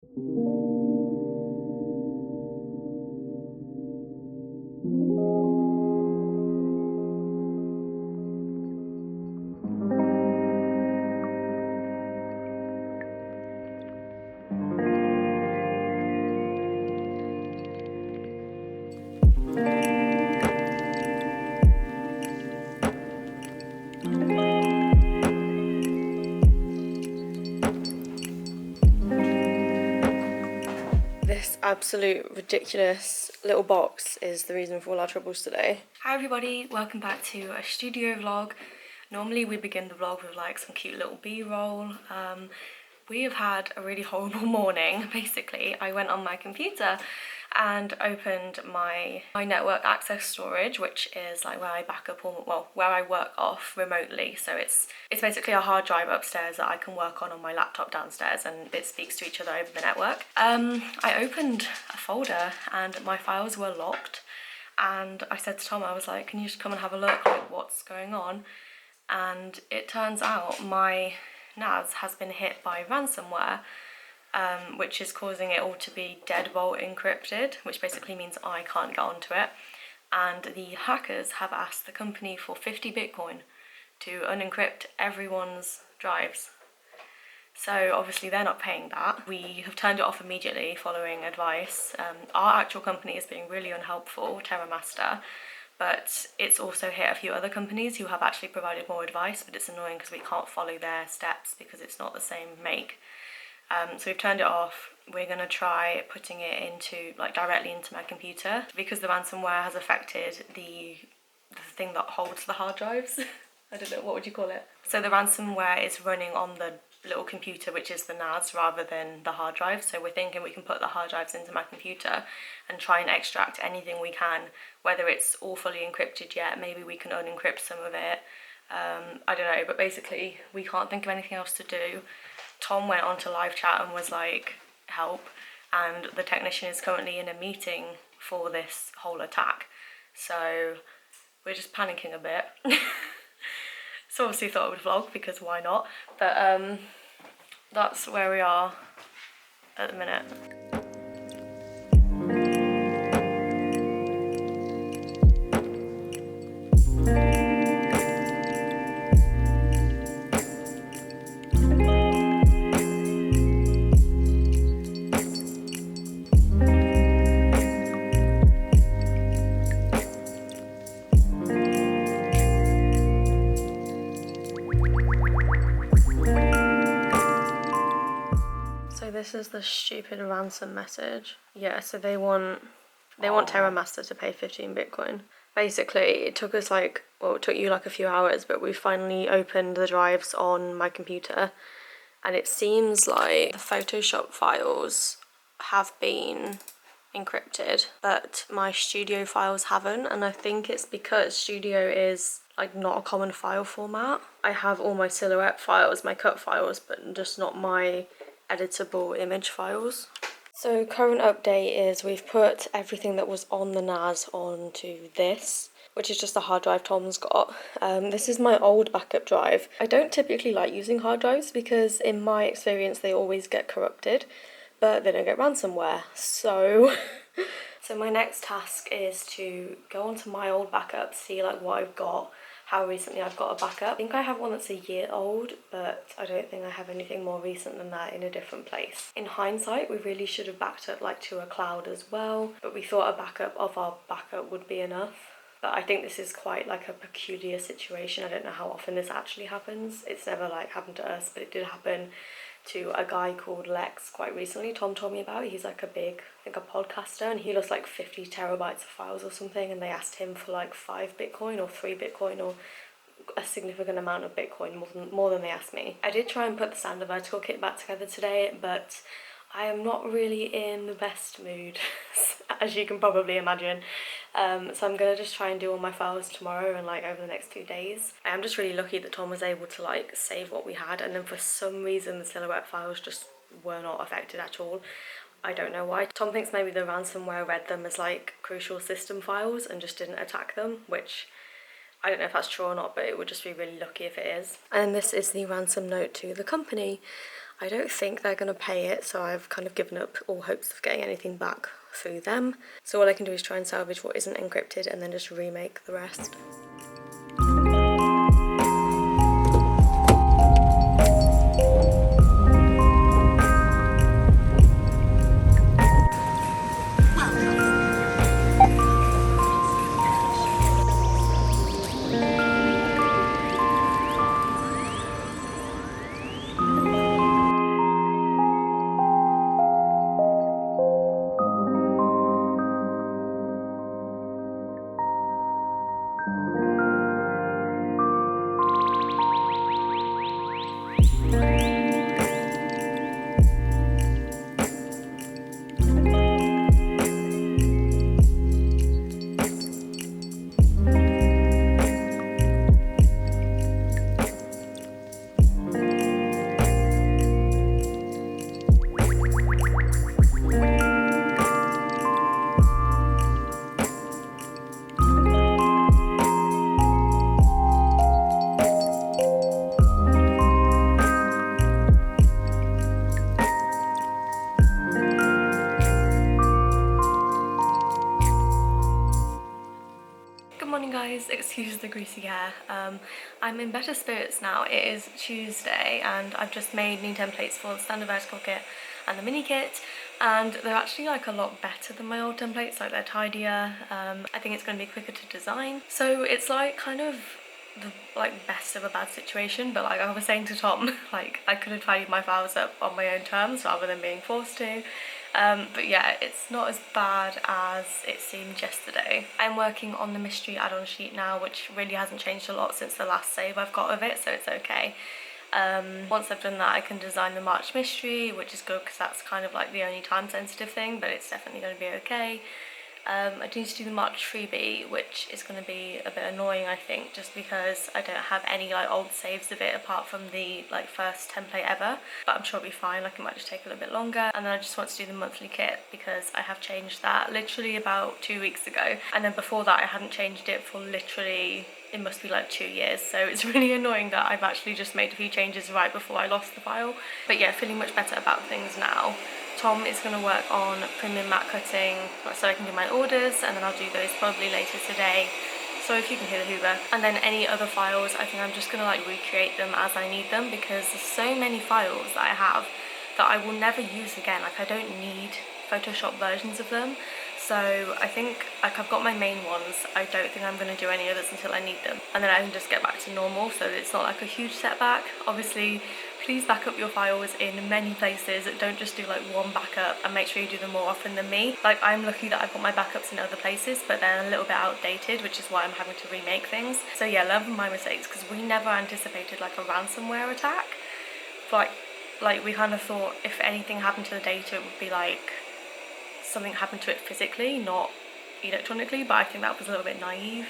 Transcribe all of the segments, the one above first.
This absolute ridiculous little box is the reason for all our troubles today. Hi everybody, welcome back to a studio vlog. Normally we begin the vlog with like some cute little b-roll. We have had a really horrible morning. Basically, I went on my computer and opened my network access storage, which is like where I back up all, well, where I work off remotely. So it's basically a hard drive upstairs that I can work on my laptop downstairs, and it speaks to each other over the network. I opened a folder and my files were locked, and I said to Tom, I was like, can you just come and have a look, like what's going on? And it turns out my NAS has been hit by ransomware, which is causing it all to be deadbolt encrypted, which basically means I can't get onto it. And the hackers have asked the company for 50 Bitcoin to unencrypt everyone's drives. So obviously they're not paying that. We have turned it off immediately following advice. Our actual company is being really unhelpful, TerraMaster, but it's also hit a few other companies who have actually provided more advice, but it's annoying because we can't follow their steps because it's not the same make. So we've turned it off. We're going to try putting it into, like, directly into my computer, because the ransomware has affected the thing that holds the hard drives. I don't know, what would you call it? So the ransomware is running on the little computer, which is the NAS, rather than the hard drive. So we're thinking we can put the hard drives into my computer and try and extract anything we can, whether it's all fully encrypted yet, maybe we can unencrypt some of it. I don't know, but basically we can't think of anything else to do. Tom went onto live chat and was like, help, and the technician is currently in a meeting for this whole attack. So we're just panicking a bit. So obviously thought I would vlog because why not? But that's where we are at the minute. This is the stupid ransom message. Yeah, so they want TerraMaster to pay 15 Bitcoin. Basically, it took us like, well, it took you like a few hours, but we finally opened the drives on my computer, and it seems like the Photoshop files have been encrypted, but my Studio files haven't, and I think it's because Studio is like not a common file format. I have all my silhouette files, my cut files, but just not my editable image files. So current update is we've put everything that was on the NAS onto this, which is just a hard drive Tom's got. This is my old backup drive. I don't typically like using hard drives because in my experience they always get corrupted, but they don't get ransomware. So my next task is to go onto my old backup, see like what I've got, how recently I've got a backup. I think I have one that's a year old, but I don't think I have anything more recent than that in a different place. In hindsight, we really should have backed up like to a cloud as well, but we thought a backup of our backup would be enough. But I think this is quite like a peculiar situation. I don't know how often this actually happens. It's never like happened to us, but it did happen to a guy called Lex quite recently. Tom told me about it. He's like a big, I think a podcaster, and he lost like 50 terabytes of files or something, and they asked him for like 5 Bitcoin or 3 Bitcoin or a significant amount of Bitcoin, more than they asked me. I did try and put the standard vertical kit back together today, but I am not really in the best mood, as you can probably imagine. So I'm gonna just try and do all my files tomorrow and like over the next 2 days. I am just really lucky that Tom was able to like save what we had, and then for some reason the silhouette files just were not affected at all. I don't know why. Tom thinks maybe the ransomware read them as like crucial system files and just didn't attack them, which I don't know if that's true or not, but it would just be really lucky if it is. And this is the ransom note to the company. I don't think they're going to pay it, so I've kind of given up all hopes of getting anything back through them. So all I can do is try and salvage what isn't encrypted and then just remake the rest. Guys, excuse the greasy hair. I'm in better spirits now. It is Tuesday and I've just made new templates for the standard vertical kit and the mini kit, and they're actually like a lot better than my old templates. Like, they're tidier. I think it's going to be quicker to design, so it's like kind of the best of a bad situation. But like I was saying to Tom, like I could have tidied my files up on my own terms rather than being forced to. But yeah, it's not as bad as it seemed yesterday. I'm working on the mystery add-on sheet now, which really hasn't changed a lot since the last save I've got of it, so it's okay. Once I've done that, I can design the March mystery, which is good because that's kind of like the only time sensitive thing, but it's definitely going to be okay. I do need to do the March freebie, which is going to be a bit annoying, I think, just because I don't have any like old saves of it apart from the like first template ever, but I'm sure it'll be fine. Like, it might just take a little bit longer. And then I just want to do the monthly kit because I have changed that literally about 2 weeks ago, and then before that I hadn't changed it for literally, it must be like 2 years, so it's really annoying that I've actually just made a few changes right before I lost the file. But yeah, feeling much better about things now. Tom is going to work on premium mat cutting so I can do my orders, and then I'll do those probably later today. So if you can hear the Hoover. And then any other files, I think I'm just going to like recreate them as I need them, because there's so many files that I have that I will never use again. Like, I don't need Photoshop versions of them. So I think like I've got my main ones. I don't think I'm going to do any others until I need them, and then I can just get back to normal, so it's not like a huge setback. Obviously, please back up your files in many places. Don't just do like one backup, and make sure you do them more often than me. Like, I'm lucky that I've got my backups in other places, but they're a little bit outdated, which is why I'm having to remake things. So yeah, learn my mistakes, because we never anticipated like a ransomware attack. Like we kind of thought if anything happened to the data, it would be like something happened to it physically, not electronically, but I think that was a little bit naive.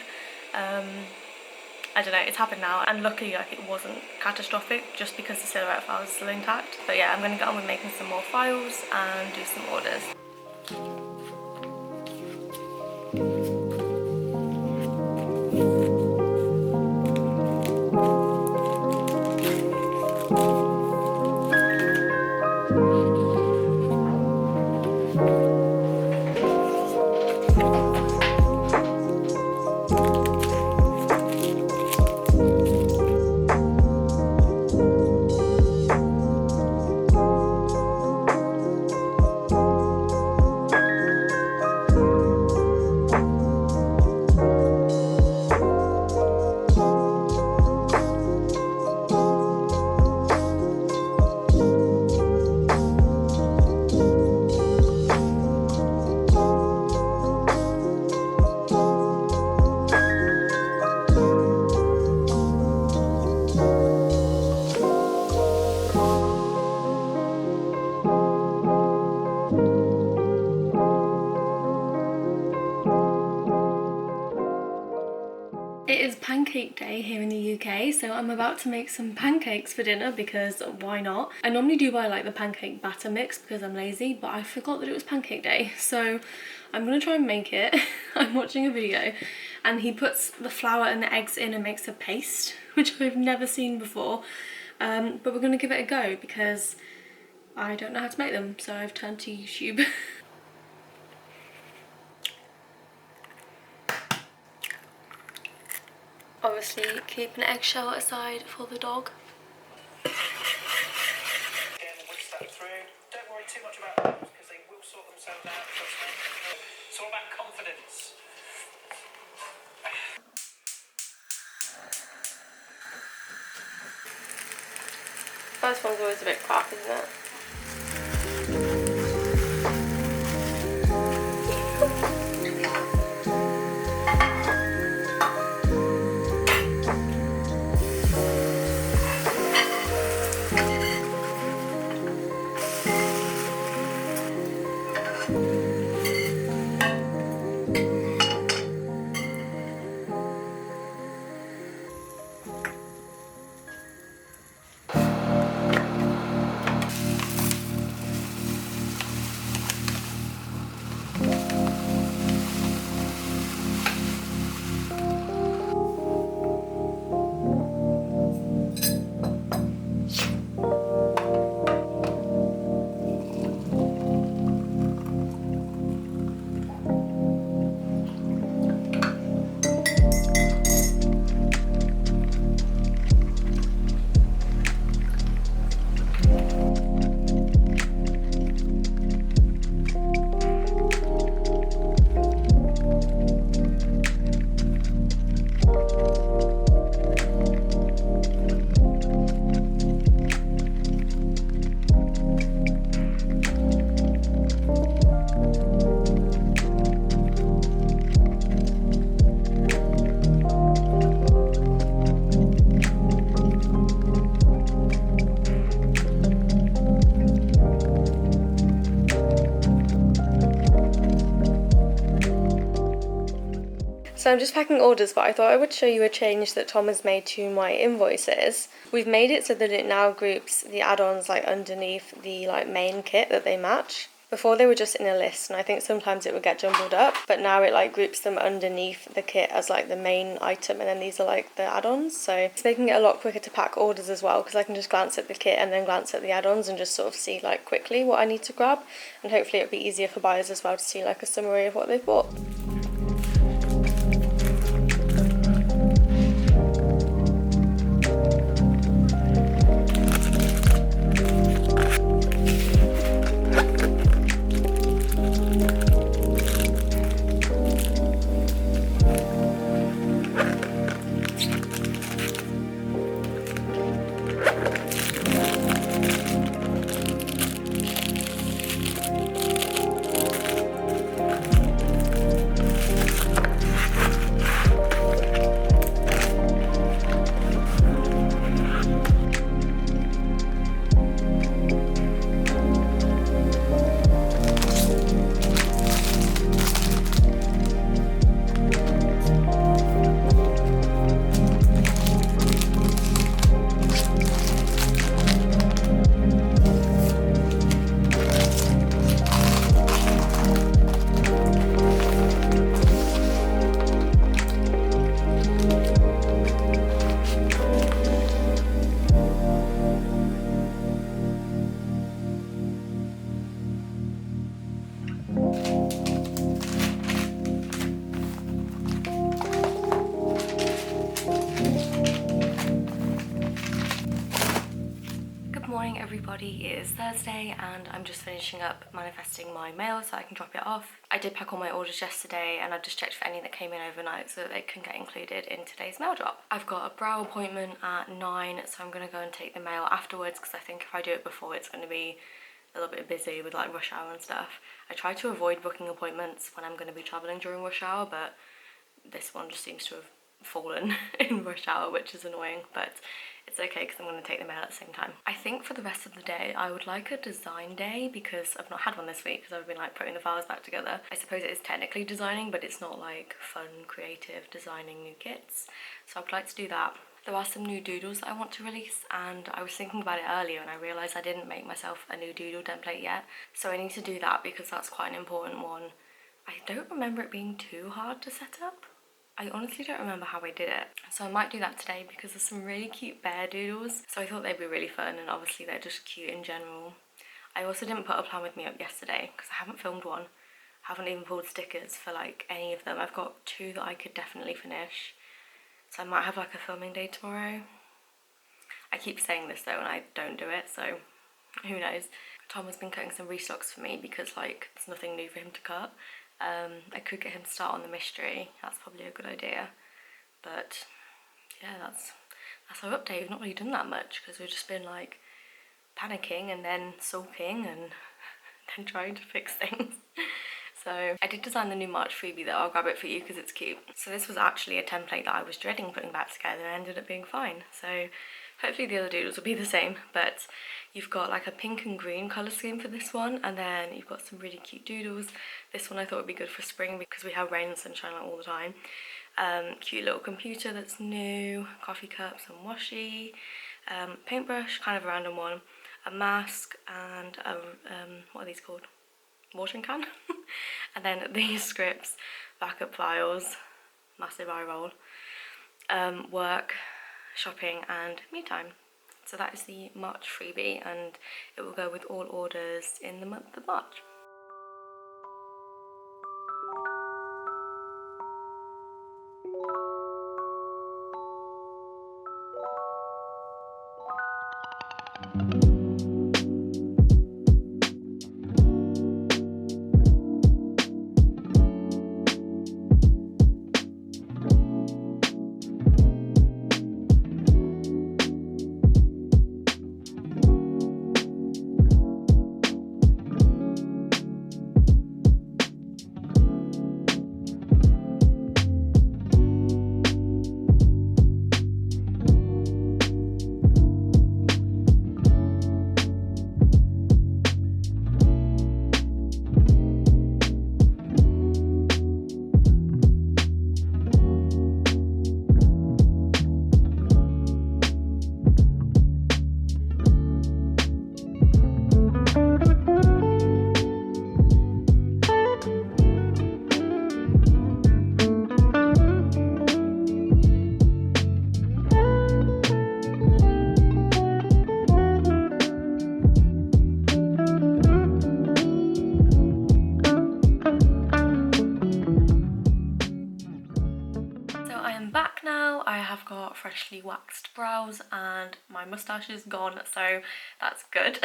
I don't know, it's happened now, and luckily like it wasn't catastrophic, just because the silhouette file is still intact. But yeah, I'm going to get on with making some more files and do some orders. It is pancake day here in the UK, so I'm about to make some pancakes for dinner because why not? I normally do buy like the pancake batter mix because I'm lazy, but I forgot that it was pancake day, so I'm gonna try and make it. I'm watching a video and he puts the flour and the eggs in and makes a paste, which I've never seen before, but we're gonna give it a go because I don't know how to make them, so I've turned to YouTube. Obviously, keep an eggshell aside for the dog. Again, whisk that through. Don't worry too much about them because they will sort themselves out. Trust me. It's all about confidence. First one's always a bit crap, isn't it? So I'm just packing orders, but I thought I would show you a change that Tom has made to my invoices. We've made it so that it now groups the add-ons like underneath the like main kit that they match. Before they were just in a list, and I think sometimes it would get jumbled up, but now it like groups them underneath the kit as like the main item, and then these are like the add-ons. So it's making it a lot quicker to pack orders as well, because I can just glance at the kit and then glance at the add-ons and just sort of see like quickly what I need to grab, and hopefully it'll be easier for buyers as well to see like a summary of what they've bought. Morning everybody, it is Thursday and I'm just finishing up manifesting my mail so I can drop it off. I did pack all my orders yesterday and I just checked for any that came in overnight so that they can get included in today's mail drop. I've got a brow appointment at 9, so I'm going to go and take the mail afterwards, because I think if I do it before it's going to be a little bit busy with like rush hour and stuff. I try to avoid booking appointments when I'm going to be travelling during rush hour, but this one just seems to have fallen in rush hour, which is annoying, but it's okay because I'm going to take the mail at the same time. I think for the rest of the day I would like a design day, because I've not had one this week because I've been like putting the files back together. I suppose it is technically designing, but it's not like fun, creative designing new kits, so I would like to do that. There are some new doodles that I want to release, and I was thinking about it earlier and I realised I didn't make myself a new doodle template yet, so I need to do that because that's quite an important one. I don't remember it being too hard to set up. I honestly don't remember how I did it, so I might do that today because there's some really cute bear doodles, so I thought they'd be really fun, and obviously they're just cute in general. I also didn't put a plan with me up yesterday because I haven't filmed one. Haven't even pulled stickers for like any of them. I've got 2 that I could definitely finish. So I might have like a filming day tomorrow. I keep saying this though and I don't do it, so who knows. Tom has been cutting some restocks for me because like there's nothing new for him to cut. I could get him to start on the mystery. That's probably a good idea. But yeah, that's our update. We've not really done that much because we've just been like panicking and then sulking and then trying to fix things. So I did design the new March freebie though. I'll grab it for you because it's cute. So this was actually a template that I was dreading putting back together and ended up being fine. So hopefully the other doodles will be the same, but you've got like a pink and green colour scheme for this one, and then you've got some really cute doodles. This one I thought would be good for spring because we have rain and sunshine all the time. Cute little computer that's new, coffee cups and washi, paintbrush, kind of a random one, a mask, and a, what are these called? Watering can. And then these scripts, backup files, massive eye roll, work, shopping and me time. So that is the March freebie and it will go with all orders in the month of March. Freshly waxed brows and my moustache is gone, so that's good.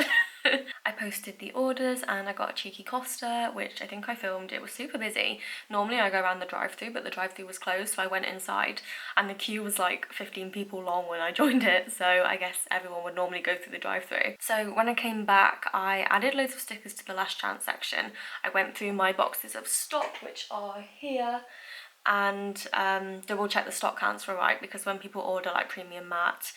I posted the orders and I got a cheeky Costa, which I think I filmed. It was super busy. Normally I go around the drive-thru, but the drive-thru was closed, so I went inside and the queue was like 15 people long when I joined it, so I guess everyone would normally go through the drive-thru. So when I came back, I added loads of stickers to the last chance section. I went through my boxes of stock, which are here, and double check the stock counts were right, because when people order like premium matte,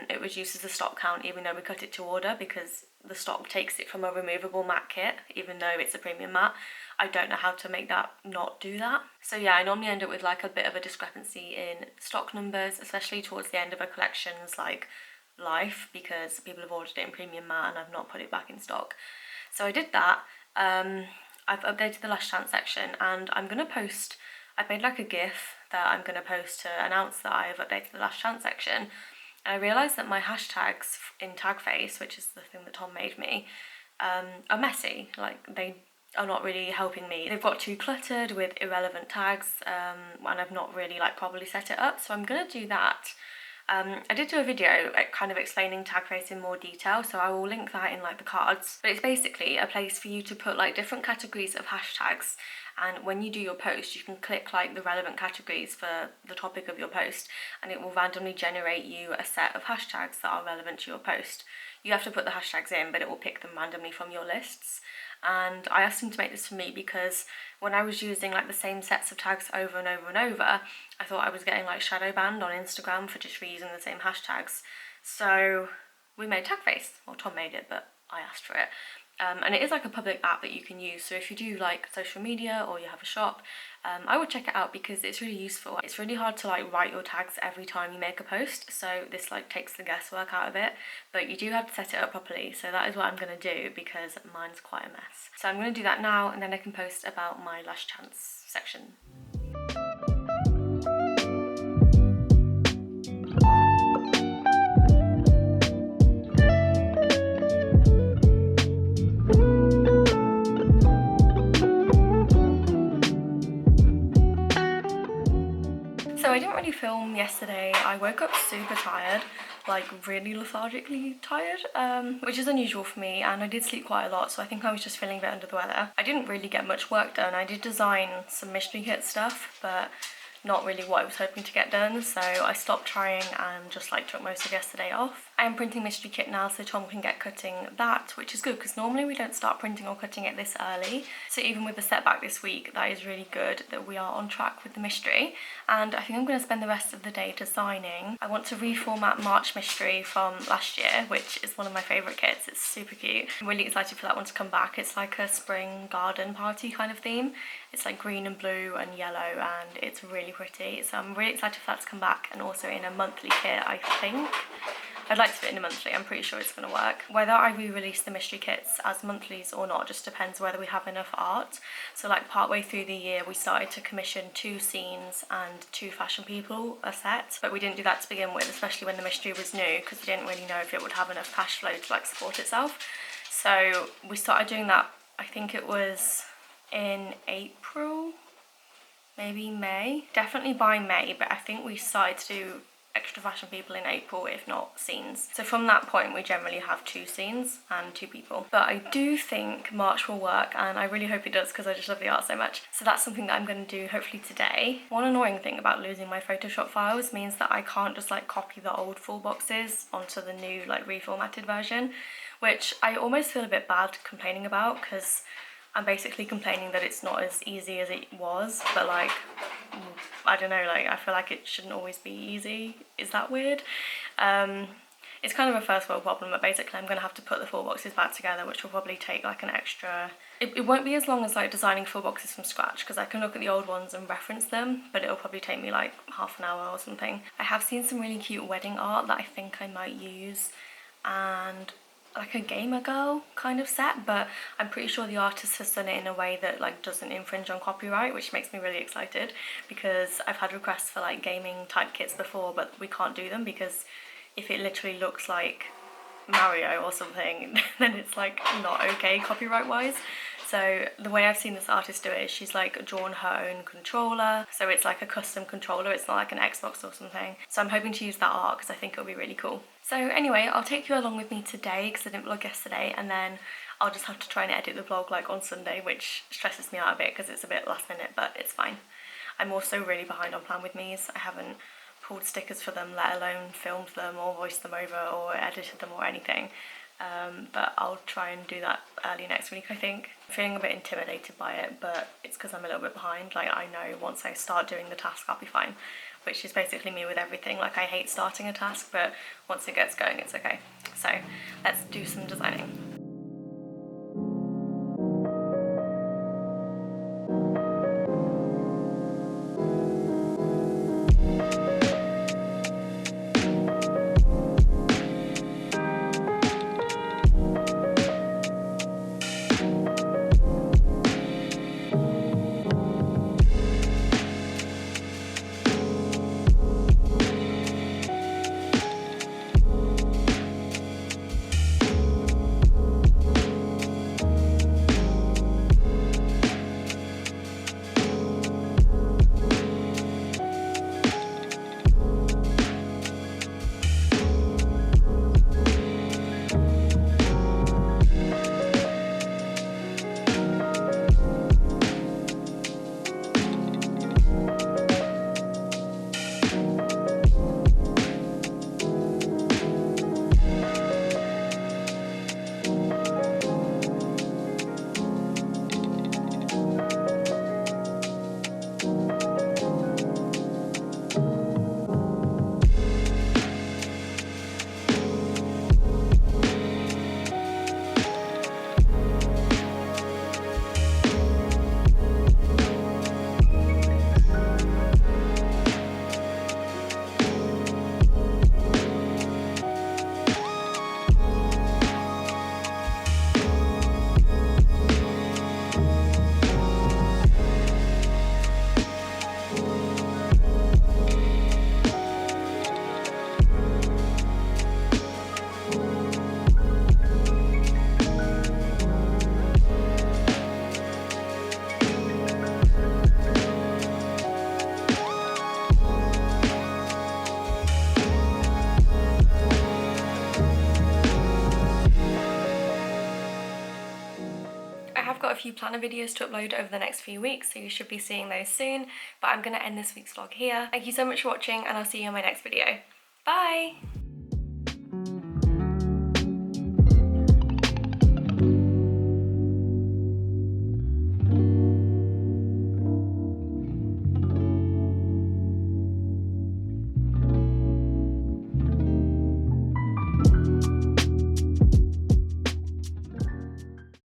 it reduces the stock count even though we cut it to order, because the stock takes it from a removable matte kit even though it's a premium matte. I don't know how to make that not do that. So yeah, I normally end up with like a bit of a discrepancy in stock numbers, especially towards the end of a collection's like life, because people have ordered it in premium matte and I've not put it back in stock. So I did that. I've updated the last chance section and I'm gonna post, I've made like a GIF that I'm going to post to announce that I've updated the last chance section. And I realised that my hashtags in Tagface, which is the thing that Tom made me, are messy. Like, they are not really helping me. They've got too cluttered with irrelevant tags, and I've not really like properly set it up. So I'm going to do that. I did do a video kind of explaining Tagface in more detail, so I will link that in like the cards. But it's basically a place for you to put like different categories of hashtags, and when you do your post you can click like the relevant categories for the topic of your post and it will randomly generate you a set of hashtags that are relevant to your post. You have to put the hashtags in, but it will pick them randomly from your lists. And I asked him to make this for me because when I was using like the same sets of tags over and over and over, I thought I was getting like shadow banned on Instagram for just reusing the same hashtags. So we made Tagface, or Tom made it, but I asked for it. And it is like a public app that you can use, so if you do like social media or you have a shop, I would check it out because it's really useful. It's really hard to like write your tags every time you make a post, so this like takes the guesswork out of it, but you do have to set it up properly, so that is what I'm going to do because mine's quite a mess. So I'm going to do that now and then I can post about my last chance section. really film yesterday. I woke up super tired, like really lethargically tired, which is unusual for me, and I did sleep quite a lot, so I think I was just feeling a bit under the weather. I didn't really get much work done. I did design some mystery kit stuff, but not really what I was hoping to get done, so I stopped trying and just like took most of yesterday off. I am printing mystery kit now so Tom can get cutting that, which is good because normally we don't start printing or cutting it this early. So even with the setback this week, that is really good that we are on track with the mystery. And I think I'm going to spend the rest of the day designing. I want to reformat March Mystery from last year, which is one of my favourite kits. It's super cute. I'm really excited for that one to come back. It's like a spring garden party kind of theme. It's like green and blue and yellow, and it's really pretty. So I'm really excited for that to come back, and also in a monthly kit, I think. I'd like to fit in a monthly, I'm pretty sure it's going to work. Whether I re-release the mystery kits as monthlies or not just depends whether we have enough art. So like partway through the year we started to commission 2 scenes and 2 fashion people a set, but we didn't do that to begin with, especially when the mystery was new, because we didn't really know if it would have enough cash flow to like support itself. So we started doing that, I think it was in April, maybe May, definitely by May, but I think we started to do extra fashion people in April, if not scenes. So from that point we generally have 2 scenes and 2 people. But I do think March will work, and I really hope it does because I just love the art so much. So that's something that I'm going to do hopefully today. One annoying thing about losing my Photoshop files means that I can't just like copy the old full boxes onto the new like reformatted version, which I almost feel a bit bad complaining about because I'm basically complaining that it's not as easy as it was, but like, I don't know, like I feel like it shouldn't always be easy. Is that weird? It's kind of a first world problem, but basically I'm going to have to put the full boxes back together, which will probably take like an extra... It won't be as long as like designing full boxes from scratch, because I can look at the old ones and reference them, but it'll probably take me like half an hour or something. I have seen some really cute wedding art that I think I might use, and like a gamer girl kind of set, but I'm pretty sure the artist has done it in a way that like doesn't infringe on copyright, which makes me really excited because I've had requests for like gaming type kits before, but we can't do them because if it literally looks like Mario or something then it's like not okay copyright wise. So the way I've seen this artist do it is she's like drawn her own controller, so it's like a custom controller, it's not like an Xbox or something. So I'm hoping to use that art because I think it'll be really cool. So anyway, I'll take you along with me today because I didn't vlog yesterday, and then I'll just have to try and edit the vlog like on Sunday, which stresses me out a bit because it's a bit last minute, but it's fine. I'm also really behind on Plan With Me's. I haven't pulled stickers for them, let alone filmed them or voiced them over or edited them or anything. But I'll try and do that early next week, I think. I'm feeling a bit intimidated by it, but it's because I'm a little bit behind. Like I know once I start doing the task I'll be fine, which is basically me with everything. Like I hate starting a task, but once it gets going it's okay. So let's do some designing. got a few planner videos to upload over the next few weeks, so you should be seeing those soon. But I'm going to end this week's vlog here. Thank you so much for watching, and I'll see you in my next video. Bye!